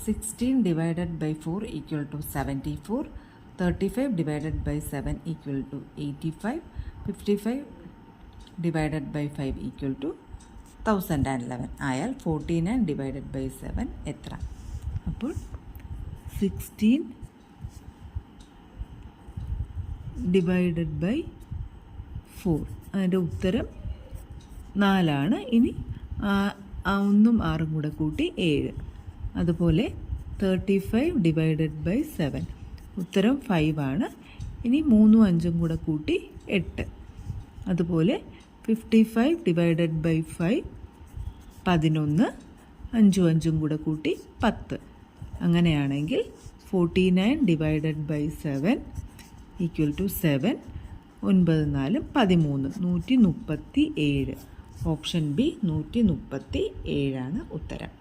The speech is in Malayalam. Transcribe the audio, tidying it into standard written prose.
16 divided by 4 equal to 74. 35 divided by 7 equal to 85. 55 divided by 5 equal to 1011. ആയാൽ 49 divided by 7 എത്ര? അപ്പോൾ 16 divided by 4, അതിൻ്റെ ഉത്തരം 4. ഇനി 1ഉം 6ഉം കൂടെ കൂട്ടി 7. അതുപോലെ 35 divided by 7, ഉത്തരം 5. ഇനി 3ഉം 5ഉം കൂടെ കൂട്ടി 8. അതുപോലെ 55 divided by 5 11, 5ഉം 5ഉം കൂടെ കൂട്ടി 10. അങ്ങനെയാണെങ്കിൽ 49 divided by 7 equal to 7. 9 4 13, 137. Option B 137 ഉത്തരം.